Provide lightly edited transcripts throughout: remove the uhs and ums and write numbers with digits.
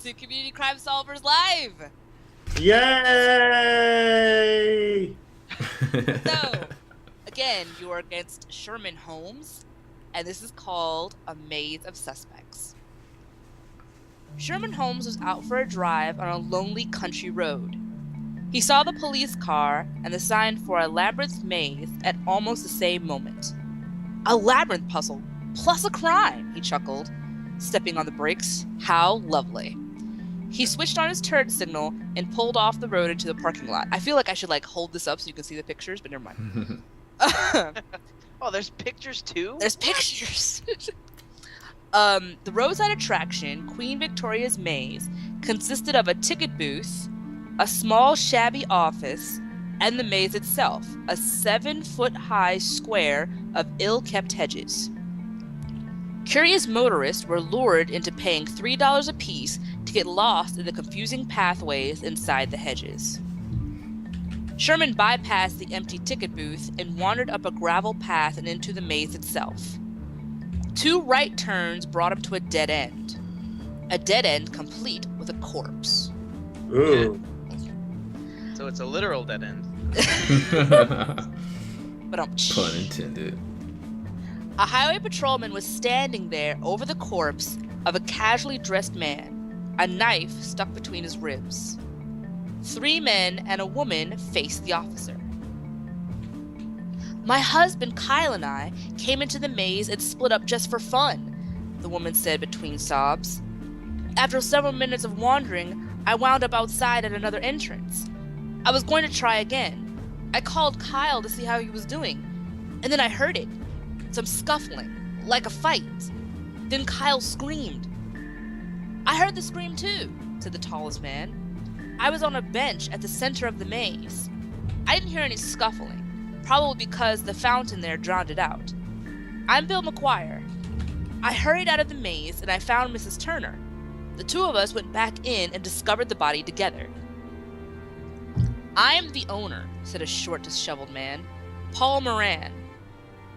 to Community Crime Solvers Live! Yay! So, again, you are against Sherman Holmes, and this is called A Maze of Suspects. Sherman Holmes was out for a drive on a lonely country road. He saw the police car and the sign for a labyrinth maze at almost the same moment. A labyrinth puzzle, plus a crime, he chuckled, stepping on the brakes. How lovely. He switched on his turn signal and pulled off the road into the parking lot. I feel like I should hold this up so you can see the pictures, but never mind. Oh, there's pictures too? There's pictures. The roadside attraction, Queen Victoria's Maze, consisted of a ticket booth, a small shabby office, and the maze itself, a 7-foot-high square of ill-kept hedges. Curious motorists were lured into paying $3 apiece to get lost in the confusing pathways inside the hedges. Sherman bypassed the empty ticket booth and wandered up a gravel path and into the maze itself. 2 right turns brought him to a dead end. A dead end complete with a corpse. Ooh. So it's a literal dead end. But Pun intended. a highway patrolman was standing there over the corpse of a casually dressed man, a knife stuck between his ribs. 3 men and a woman faced the officer. My husband Kyle and I came into the maze and split up just for fun, the woman said between sobs. After several minutes of wandering, I wound up outside at another entrance. I was going to try again. I called Kyle to see how he was doing, and then I heard it. Some scuffling, like a fight. Then Kyle screamed. I heard the scream too, said the tallest man. I was on a bench at the center of the maze. I didn't hear any scuffling, probably because the fountain there drowned it out. I'm Bill McGuire. I hurried out of the maze and I found Mrs. Turner. The 2 of us went back in and discovered the body together. I'm the owner, said a short, disheveled man. Paul Moran.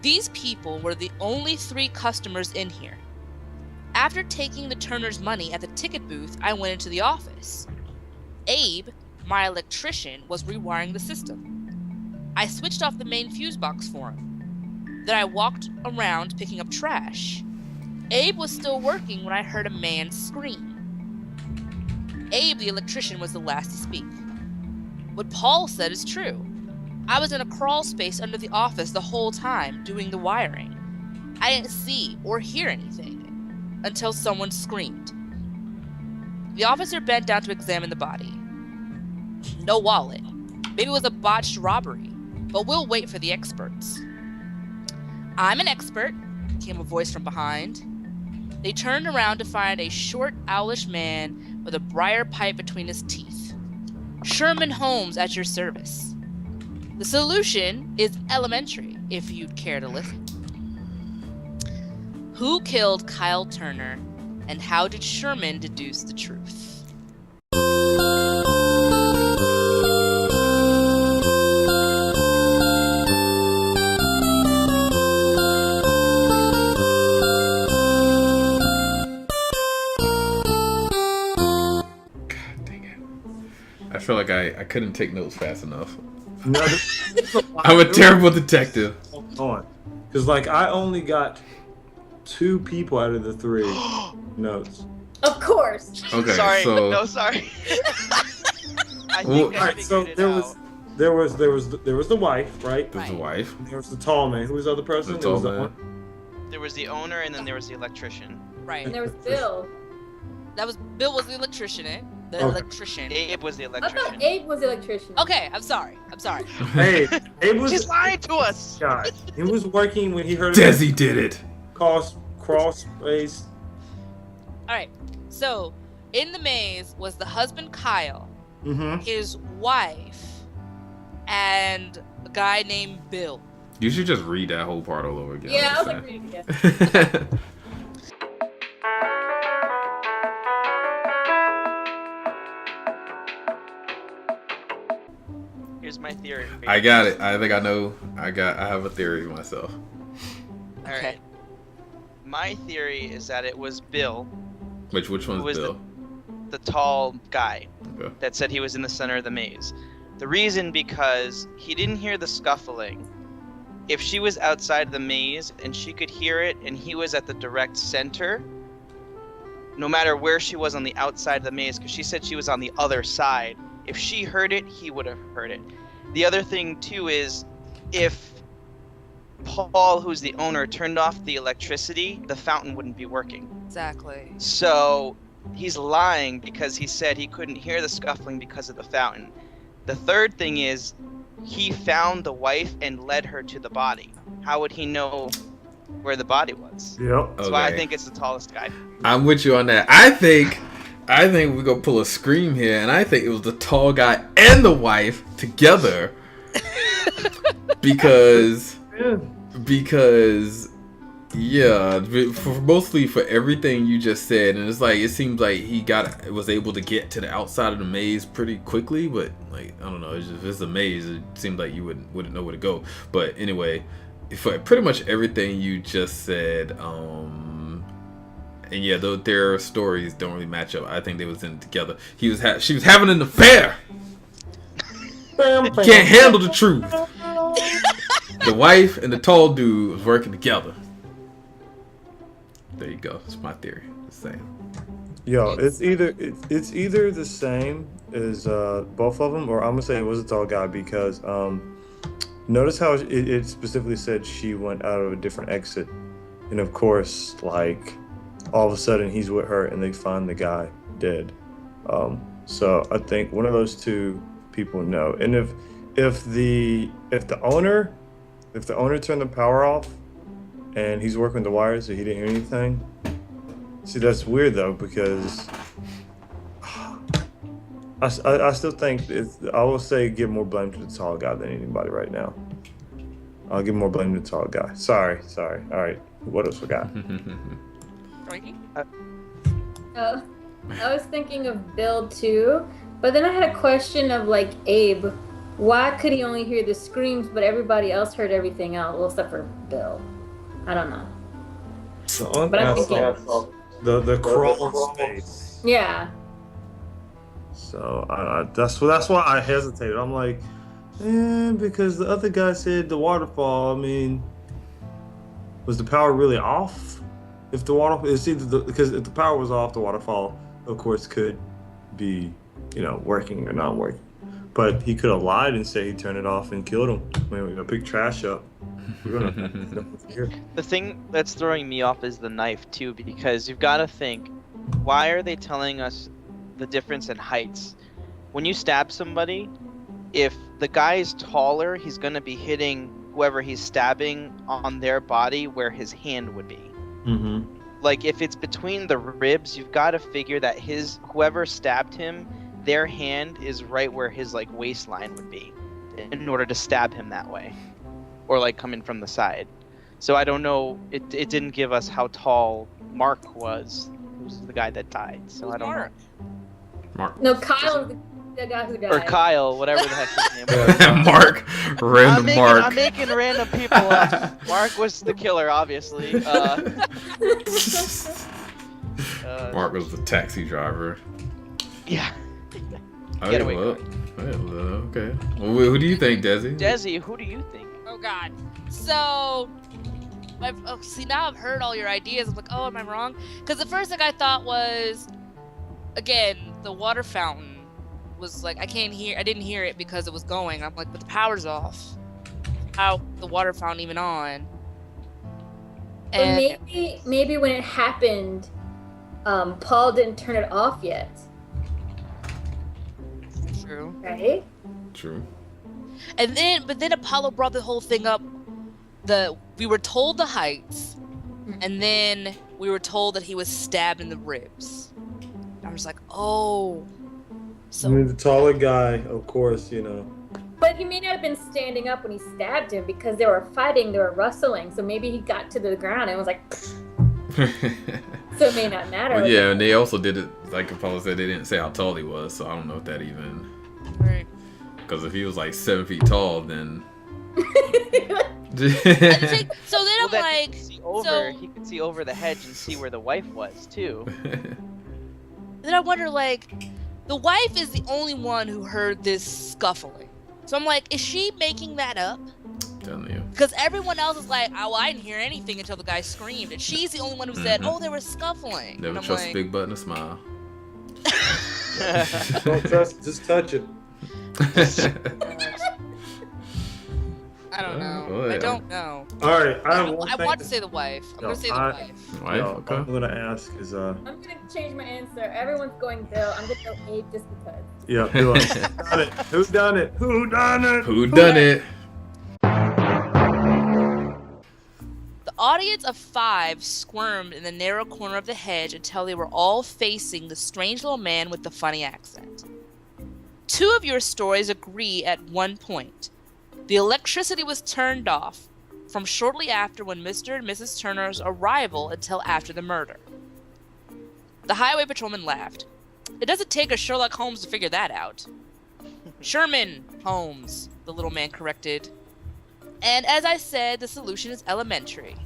These people were the only 3 customers in here. After taking the Turner's money at the ticket booth, I went into the office. Abe, my electrician, was rewiring the system. I switched off the main fuse box for him. Then I walked around picking up trash. Abe was still working when I heard a man scream. Abe, the electrician, was the last to speak. What Paul said is true. I was in a crawl space under the office the whole time, doing the wiring. I didn't see or hear anything until someone screamed. The officer bent down to examine the body. No wallet. Maybe it was a botched robbery, but we'll wait for the experts. I'm an expert, came a voice from behind. They turned around to find a short, owlish man with a briar pipe between his teeth. Sherman Holmes at your service. The solution is elementary, if you'd care to listen. Who killed Kyle Turner, and how did Sherman deduce the truth? I feel like I couldn't take notes fast enough. No, I'm a terrible detective. Because I only got 2 people out of the 3 notes. Of course. Okay, Sorry, so no, sorry. I think I Alright, so figured it out. there was the wife, right? there's a wife. There was the tall man. Who was the other person? The There was tall that man. one. There was the owner, and then there was the electrician. Right. And there was Bill. That was Bill was the electrician, eh? The Okay. electrician. Abe was the I electrician. thought Abe was the electrician. Okay, I'm sorry. Hey, it was She's lying to us. God. He was working when he heard Desi did it. crawl space. Alright, so in the maze was the husband Kyle, Mm-hmm. his wife, and a guy named Bill. You should just read that whole part all over again. Yeah, I was I'm like, reading it. just saying. Here's my theory. I got it. I think I know. I have a theory myself. All right. My theory is that it was Bill. Which Who one's was Bill? the tall guy Okay. that said he was in the center of the maze. The reason because he didn't hear the scuffling. If she was outside the maze and she could hear it and he was at the direct center, no matter where she was on the outside of the maze, because she said she was on the other side, if she heard it, he would have heard it. The other thing too is if Paul, who's the owner, turned off the electricity, the fountain wouldn't be working. Exactly. So he's lying because he said he couldn't hear the scuffling because of the fountain. The third thing is he found the wife and led her to the body. How would he know where the body was? Yep. So I Okay. think it's the tallest guy. I'm with you on that. I think we're gonna pull a scream here, and I think it was the tall guy and the wife together. because yeah, mostly for everything you just said, and it's like it seems like he was able to get to the outside of the maze pretty quickly, but like I don't know, if it's a maze, it seems like you wouldn't know where to go. But anyway, for pretty much everything you just said, and yeah, though their stories don't really match up. I think they was in it together. She was having an affair. Can't handle the truth. The wife and the tall dude was working together. There you go. That's my theory. The same. Yo, it's either the same as both of them, or I'm gonna say it was a tall guy because notice how it specifically said she went out of a different exit, and of course, like all of a sudden he's with her and they find the guy dead. So I think one of those two people know, and if the owner turned the power off and he's working the wires so he didn't hear anything. See, that's weird though, because I still think I will say give more blame to the tall guy than anybody right now. I'll give more blame to the tall guy. Sorry. All right, what else we got? Frankie? I was thinking of Bill too, but then I had a question of like Abe. Why could he only hear the screams, but everybody else heard everything else? Well, except for Bill. I don't know. But I'm thinking, The crawl space. yeah. So that's why I hesitated. I'm like, because the other guy said the waterfall. I mean, was the power really off? If the waterfall, it's either because if the power was off, the waterfall, of course, could be, working or not working. But he could have lied and say he turned it off and killed him. I mean, we're gonna pick trash up. The thing that's throwing me off is the knife too, because you've got to think, why are they telling us the difference in heights? When you stab somebody, if the guy is taller, he's going to be hitting whoever he's stabbing on their body where his hand would be. Mm-hmm. Like if it's between the ribs, you've got to figure that whoever stabbed him, their hand is right where his like waistline would be in order to stab him that way, or like coming from the side. So I don't know, it didn't give us how tall Mark was, who's the guy that died. So Who's I don't Mark? Mark. No, Kyle is the guy who died. know. Or Kyle, whatever the heck his name was. Mark. Random Mark. I'm making random people up. Mark was the killer, obviously. Mark was the taxi driver. Yeah. Oh, Getaway well, okay. Well, who do you think, Desi? Desi, who do you think? Oh God. So, see, now I've heard all your ideas. I'm like, oh, am I wrong? Because the first thing I thought was, again, the water fountain was like, I didn't hear it because it was going. I'm like, but the power's off. How the water fountain even on? But maybe when it happened, Paul didn't turn it off yet, True. right? True. But then Apollo brought the whole thing up. We were told the heights, and then we were told that he was stabbed in the ribs. I was like, oh. So I mean, the taller guy, of course, But he may not have been standing up when he stabbed him because they were fighting, they were wrestling. So maybe he got to the ground and was like, so it may not matter. Well, yeah, and they also did it, like Apollo said, they didn't say how tall he was, so I don't know if that even... right. Because if he was like 7 feet tall, then... So then Well, I'm then like, he could see over. He could see over the hedge and see where the wife was too. Then I wonder, like, the wife is the only one who heard this scuffling. So I'm like, is she making that up? Telling you. Because everyone else is like, oh, well, I didn't hear anything until the guy screamed. And she's the only one who said, oh, they were scuffling. Never trust a big butt and a smile. Don't trust, just touch it. I don't know. Oh, yeah. I don't know. All right, I want to say the wife. I'm going to say the wife. Wife? No, Okay. I'm gonna ask is I'm gonna change my answer. Everyone's going Bill. I'm gonna go Abe just because. yeah, who done it? Who done it? Who done it? Who done it? The audience of 5 squirmed in the narrow corner of the hedge until they were all facing the strange little man with the funny accent. 2 of your stories agree at one point. The electricity was turned off from shortly after when Mr. and Mrs. Turner's arrival until after the murder. The highway patrolman laughed. It doesn't take a Sherlock Holmes to figure that out. Sherman Holmes, the little man corrected. And as I said, the solution is elementary.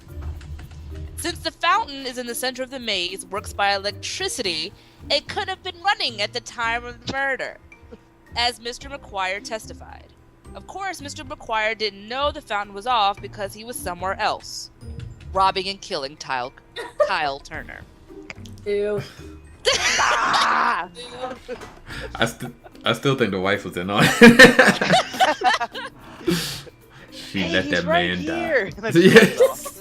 Since the fountain is in the center of the maze, works by electricity, it could have been running at the time of the murder, as Mr. McGuire testified. Of course, Mr. McGuire didn't know the fountain was off because he was somewhere else, robbing and killing Kyle Turner. Ew. Ah! I still think the wife was in on it. She Hey, let he's that right man here. die. Yes.